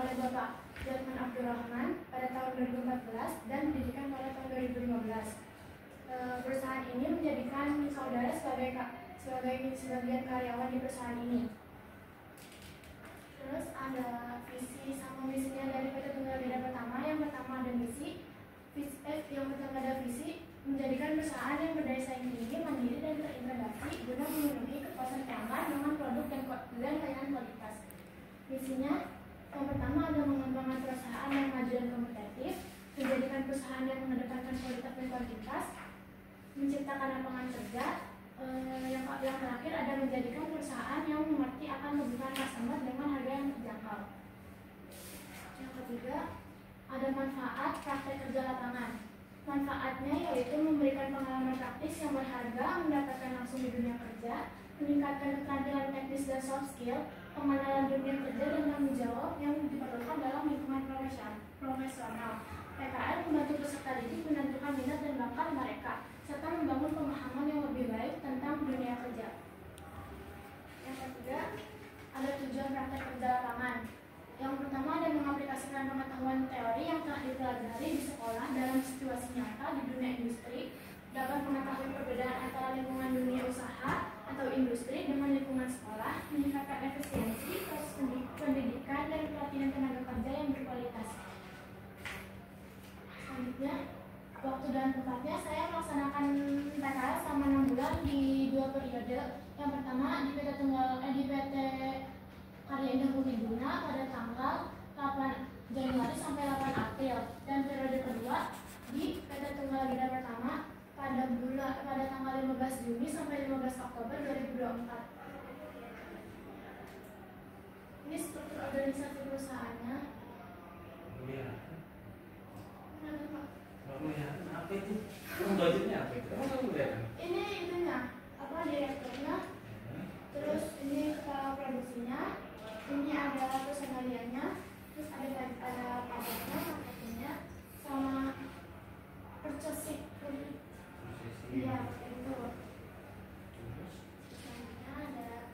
oleh Bapak Jatman Abdurrahman pada tahun 2014 dan didirikan pada tahun 2015. Perusahaan ini menjadikan saudara sebagai sebagian karyawan di perusahaan ini. Terus ada visi sama misinya dari PT Tunggal Beda Pertama. Yang pertama ada misi, yang pertama ada visi menjadikan perusahaan yang berdaya saing tinggi, mandiri dan terintegrasi guna memenuhi kepuasan pelanggan dengan produk dan layanan kualitas. Misinya yang pertama ada mengembangkan perusahaan yang maju dan kompetitif, menjadikan perusahaan yang mengedepankan kualitas dan kuantitas, menciptakan lapangan kerja. Yang terakhir ada menjadikan perusahaan yang mengerti akan kebutuhan customer dengan harga yang terjangkau. Yang ketiga ada manfaat praktek kerja lapangan. Manfaatnya yaitu memberikan pengalaman praktis yang berharga, mendapatkan langsung di dunia kerja, meningkatkan keterampilan teknis dan soft skill, pengenalan dunia kerja dan tanggung jawab yang diperlukan dalam lingkungan profesional. PKL membantu peserta didik menentukan minat dan bakat mereka, serta membangun pemahaman yang lebih baik tentang dunia kerja. Yang ketiga, ada tujuan praktek kerja lapangan. Yang pertama ada mengaplikasikan pengetahuan teori yang telah dipelajari di sekolah dalam situasi nyata di dunia industri, dapat mengetahui perbedaan antara lingkungan dunia usaha atau industri dengan lingkungan sekolah, meningkatkan efisiensi, proses pendidikan dan pelatihan tenaga kerja yang berkualitas. Selanjutnya, waktu dan tempatnya saya melaksanakan PKL selama 6 bulan di 2 periode. Yang pertama di PT Karya Indah Bumi Guna pada tanggal 8 Januari sampai 8 April, dan periode kedua di PT Tunggal Beda Pertama pada tanggal 15 Juni sampai 15 Oktober 2024. Ini struktur organisasi perusahaannya. Apa itu? Budgetnya apa itu? Ini itunya, direkturnya. Terus ini kepala produksinya. Ini ada personaliannya. Terus ada pajaknya, marketingnya, sama purchasing. Iya, itu. Selanjutnya ada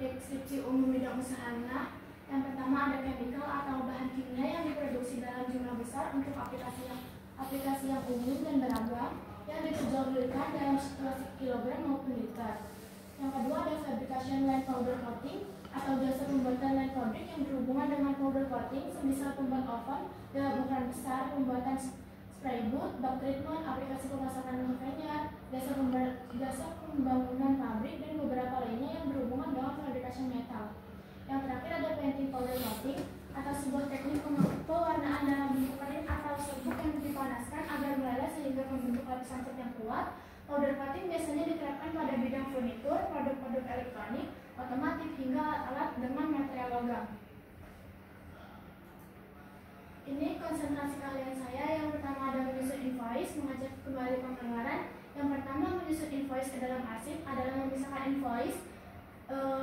deskripsi umum bidang usahanya. Yang pertama ada chemical atau bahan kimia yang diproduksi dalam jumlah besar untuk aplikasi yang umum dan beragam yang diperjualbelikan dalam situasi kilogram maupun liter. Yang kedua ada fabrication line powder coating atau jasa pembuatan line produk yang berhubungan dengan powder coating, semisal pembuat oven dalam ukuran besar, pembuatan spray booth, bug treatment, aplikasi pemasakan konveyor, jasa pembangunan pabrik, dan beberapa lainnya yang berhubungan dengan fabrikasi metal. Yang terakhir ada painting powder coating atau sebuah teknik pewarnaan dalam bentuk kering atau serbuk yang dipanaskan agar meleleh sehingga membentuk lapisan cat yang kuat. Powder coating biasanya diterapkan pada bidang furnitur, produk-produk elektronik, otomotif, hingga alat-alat dengan material logam. Ini konsentrasi kalian saya. Yang pertama ada menyusun invoice, mengecek kembali pengeluaran. Yang pertama menyusun invoice ke dalam arsip adalah memisahkan invoice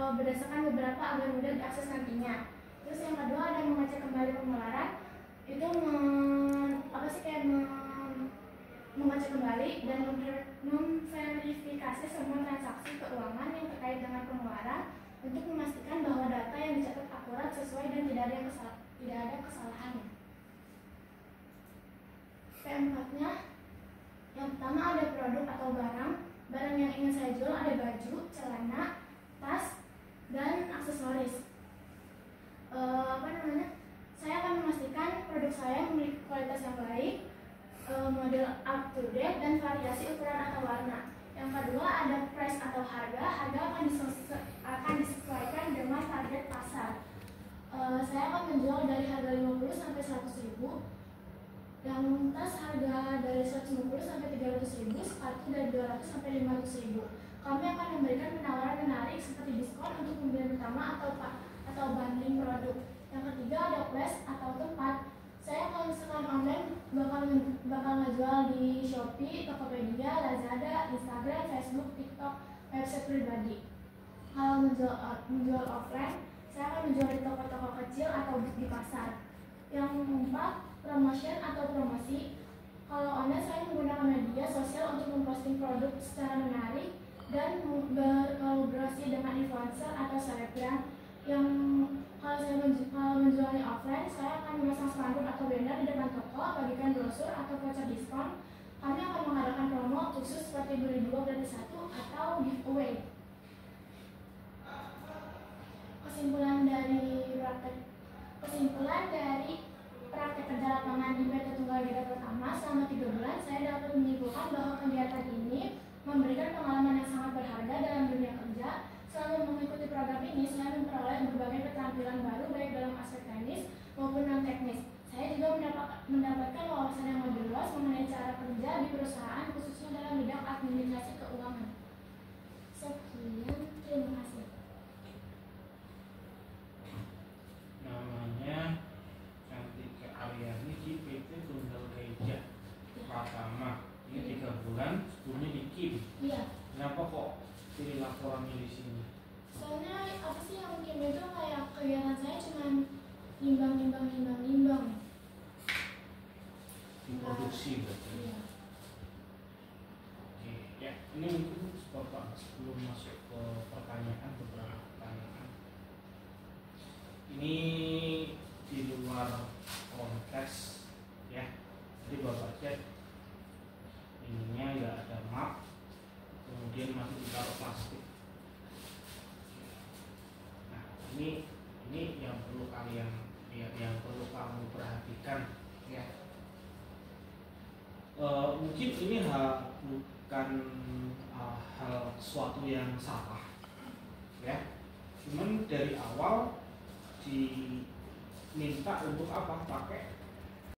berdasarkan beberapa agar mudah diakses nantinya. Terus yang kedua ada mengecek kembali pengeluaran. Itu mengecek kembali dan memverifikasi semua transaksi keuangan yang terkait dengan pengeluaran untuk memastikan bahwa data yang dicatat akurat, sesuai, dan tidak ada kesalahannya. P4-nya, yang pertama ada produk atau barang yang ingin saya jual. Ada baju, celana, tas, dan aksesoris. Saya akan memastikan produk saya memiliki kualitas yang baik, model up to date, dan variasi ukuran atau warna. Yang kedua ada price atau harga. Harga akan disesuaikan dengan target pasar. Saya akan menjual dari harga 50 sampai 100 ribu. Yang tas harga dari 150 sampai 300 ribu, sepatu dari 200 sampai 500 ribu. Kami akan memberikan penawaran menarik seperti diskon untuk pembelian pertama atau bundling produk. Yang ketiga ada place atau tempat. Saya kalau misalkan online bakal ngejual di Shopee, Tokopedia, Lazada, Instagram, Facebook, TikTok, website pribadi. Kalau menjual offline, saya akan menjual di toko-toko kecil atau di pasar. Yang keempat, promotion atau promosi. Kalau online saya menggunakan media sosial untuk memposting produk secara menarik dan berkolaborasi dengan influencer atau selebgram. Yang kalau menjual learning offline, saya akan memasang spanduk atau banner di depan toko, bagikan brosur atau voucher diskon. Kami akan mengadakan promo khusus seperti beli 2 gratis 1 atau giveaway. Kesimpulan dari praktek kerja lapangan di PT Tunggal Garda Pertama selama 3 bulan, saya dapat menyimpulkan bahwa kegiatan ini memberikan pengalaman yang sangat berharga dalam dunia kerja. Selama mengikuti program ini, saya memperoleh berbagai keterampilan baru baik dalam aspek teknis maupun non teknis. Saya juga mendapatkan wawasan yang lebih luas mengenai cara kerja di perusahaan, khususnya dalam bidang administrasi keuangan. Sekian, terima kasih. Namanya Cantika Aryani di PT Tunggal Garda Pertama. Ini 3 bulan, sebelumnya di KIM. Iya. Kenapa kok pilih laporannya di sini? Soalnya apa sih yang mungkin itu kayak kegiatan saya cuma nimbang. Diproduksi berarti. Iya. Oke, ya ini mungkin Bapak sebelum masuk ke pertanyaan, beberapa pertanyaan. Ini di luar konteks ya. Jadi Bapak cek ininya nggak ada map, kemudian masih ditaruh plastik. Nah ini yang perlu kalian yang perlu kamu perhatikan ya. Mungkin ini bukan hal sesuatu yang salah ya, cuman dari awal diminta untuk apa, pakai